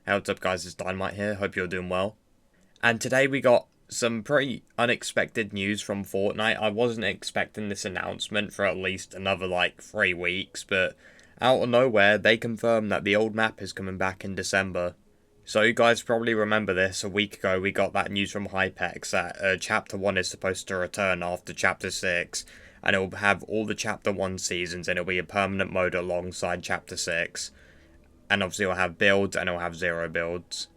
Hey, what's up guys, it's Dynamite here, hope you're doing well. And today we got some pretty unexpected news from Fortnite. I wasn't expecting this announcement for at least another 3 weeks, but out of nowhere they confirmed that the old map is coming back in December. So you guys probably remember this, a week ago we got that news from Hypex that Chapter 1 is supposed to return after Chapter 6, and it will have all the Chapter 1 seasons and it'll be a permanent mode alongside Chapter 6. And obviously it'll have builds and it'll have zero builds.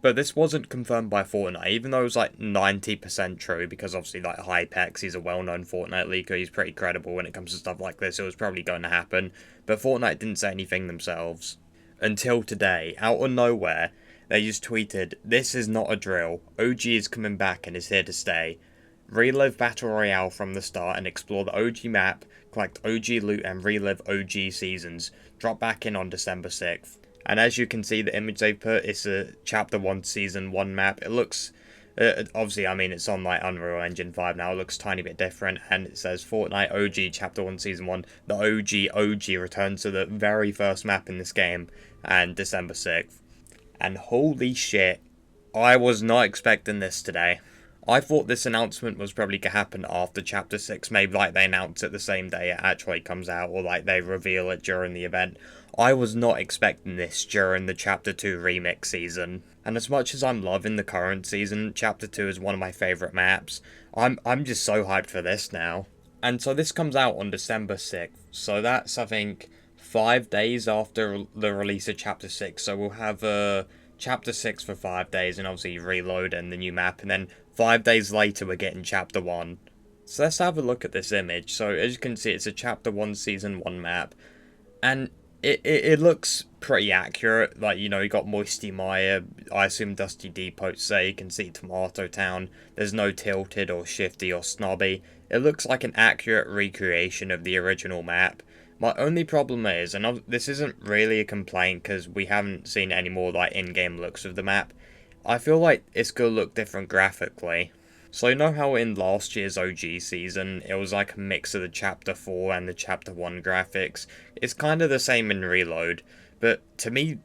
But this wasn't confirmed by Fortnite, even though it was 90% true, because obviously Hypex, he's a well-known Fortnite leaker, he's pretty credible when it comes to stuff like this, it was probably going to happen. But Fortnite didn't say anything themselves. Until today, out of nowhere, they just tweeted, "This is not a drill, OG is coming back and is here to stay. Relive Battle Royale from the start and explore the OG map, collect OG loot and relive OG seasons. Drop back in on December 6th. And as you can see, the image they put, it's a Chapter 1 Season 1 map. It looks, obviously, it's on Unreal Engine 5 now. It looks a tiny bit different. And it says Fortnite OG Chapter 1 Season 1. The OG returns to the very first map in this game. And December 6th. And holy shit, I was not expecting this today. I thought this announcement was probably going to happen after Chapter 6, maybe they announce it the same day it actually comes out, or they reveal it during the event. I was not expecting this during the Chapter 2 remix season. And as much as I'm loving the current season, Chapter 2 is one of my favourite maps. I'm just so hyped for this now. And so this comes out on December 6th, so that's, I think, 5 days after the release of Chapter 6, so we'll have Chapter 6 for 5 days, and obviously reload and the new map, and then 5 days later we're getting Chapter 1. So let's have a look at this image. So as you can see, it's a Chapter 1 Season 1 map, and it looks pretty accurate. You got Moisty Mire, I assume Dusty Depot say, you can see Tomato Town, there's no tilted or shifty or snobby. It looks like an accurate recreation of the original map. My only problem is, and this isn't really a complaint because we haven't seen any more in-game looks of the map, I feel like it's going to look different graphically. So you know how in last year's OG season, it was like a mix of the Chapter 4 and the Chapter 1 graphics? It's kind of the same in Reload, but to me,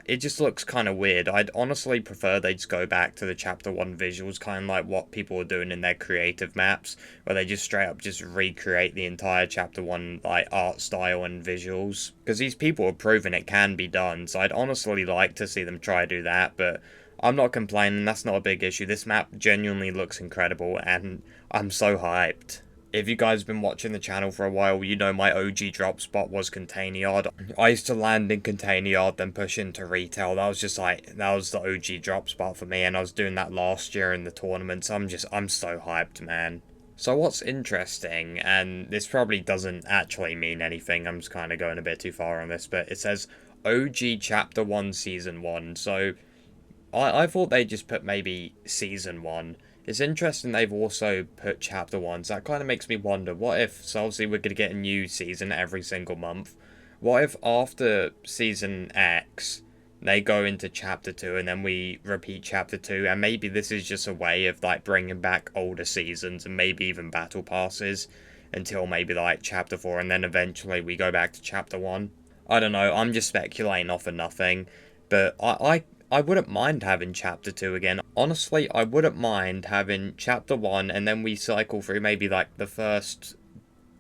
it just looks kind of weird. I'd honestly prefer they just go back to the Chapter 1 visuals, kind of like what people are doing in their creative maps, where they just straight up just recreate the entire Chapter 1 art style and visuals. Because these people have proven it can be done, so I'd honestly like to see them try to do that, but I'm not complaining, that's not a big issue. This map genuinely looks incredible, and I'm so hyped. If you guys have been watching the channel for a while, you know my OG drop spot was Container Yard. I used to land in Container Yard, then push into retail. That was just that was the OG drop spot for me, and I was doing that last year in the tournaments. I'm so hyped, man. So what's interesting, and this probably doesn't actually mean anything, I'm just kind of going a bit too far on this, but it says OG Chapter 1 Season 1, so I thought they'd just put maybe Season 1. It's interesting they've also put Chapter 1, so that kind of makes me wonder, what if, so obviously we're going to get a new season every single month, what if after Season X, they go into Chapter 2, and then we repeat Chapter 2, and maybe this is just a way of, bringing back older seasons, and maybe even Battle Passes, until maybe, Chapter 4, and then eventually we go back to Chapter 1. I don't know, I'm just speculating off of nothing, but I wouldn't mind having Chapter 2 again. Honestly, I wouldn't mind having Chapter 1 and then we cycle through maybe the first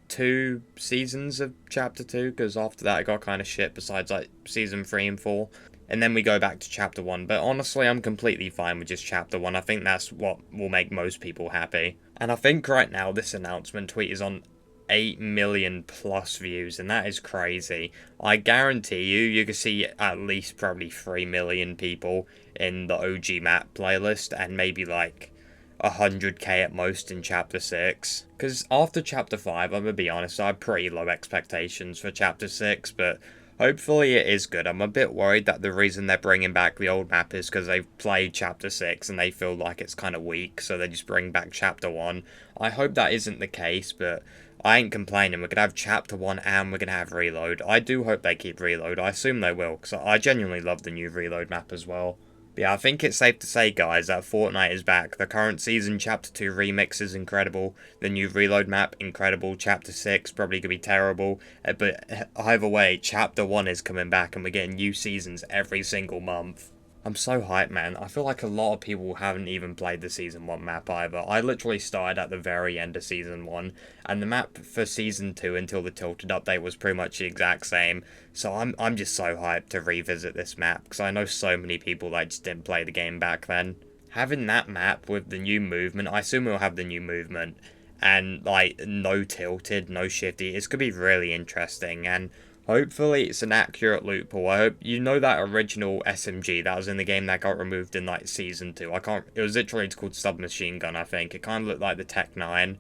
2 seasons of Chapter 2, because after that it got kind of shit besides Season 3 and 4. And then we go back to Chapter 1, but honestly I'm completely fine with just Chapter 1. I think that's what will make most people happy. And I think right now this announcement tweet is on 8 million plus views, and that is crazy. I guarantee you can see at least probably 3 million people in the OG map playlist, and maybe 100k at most in Chapter 6. Because after Chapter 5, I'm gonna be honest, I have pretty low expectations for Chapter 6, but hopefully it is good. I'm a bit worried that the reason they're bringing back the old map is because they've played Chapter 6 and they feel like it's kind of weak, so they just bring back Chapter 1. I hope that isn't the case, but I ain't complaining. We're going to have Chapter 1 and we're going to have Reload. I do hope they keep Reload. I assume they will, because I genuinely love the new Reload map as well. But yeah, I think it's safe to say, guys, that Fortnite is back. The current season Chapter 2 remix is incredible. The new Reload map, incredible. Chapter 6, probably going to be terrible. But either way, Chapter 1 is coming back and we're getting new seasons every single month. I'm so hyped, man. I feel like a lot of people haven't even played the Season 1 map either. I literally started at the very end of Season 1, and the map for Season 2 until the Tilted update was pretty much the exact same. So I'm just so hyped to revisit this map, because I know so many people that just didn't play the game back then. Having that map with the new movement, I assume we'll have the new movement, and like no tilted, no shifty, it's gonna be really interesting, and hopefully it's an accurate loophole. I hope you know that original SMG that was in the game that got removed in like season 2. I can't, it was literally, it's called submachine gun, I think. It kind of looked like the Tech 9.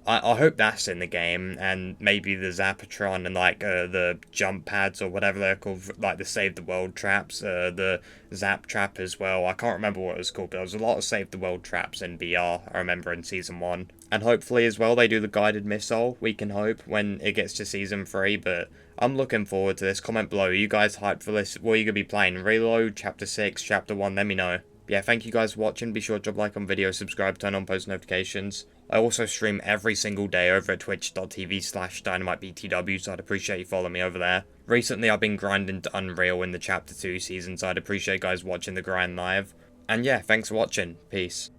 I hope that's in the game, and maybe the Zapatron and like the jump pads or whatever they're called, like the Save the World traps, the Zap trap as well. I can't remember what it was called, but there was a lot of Save the World traps in BR, I remember in Season 1. And hopefully as well they do the guided missile, we can hope, when it gets to Season 3, but I'm looking forward to this. Comment below, are you guys hyped for this? What are you going to be playing? Reload, Chapter 6, Chapter 1, let me know. Yeah, thank you guys for watching. Be sure to drop a like on video, subscribe, turn on post notifications. I also stream every single day over at twitch.tv/dynamitebtw, so I'd appreciate you following me over there. Recently, I've been grinding to Unreal in the Chapter 2 season, so I'd appreciate you guys watching the grind live. And yeah, thanks for watching. Peace.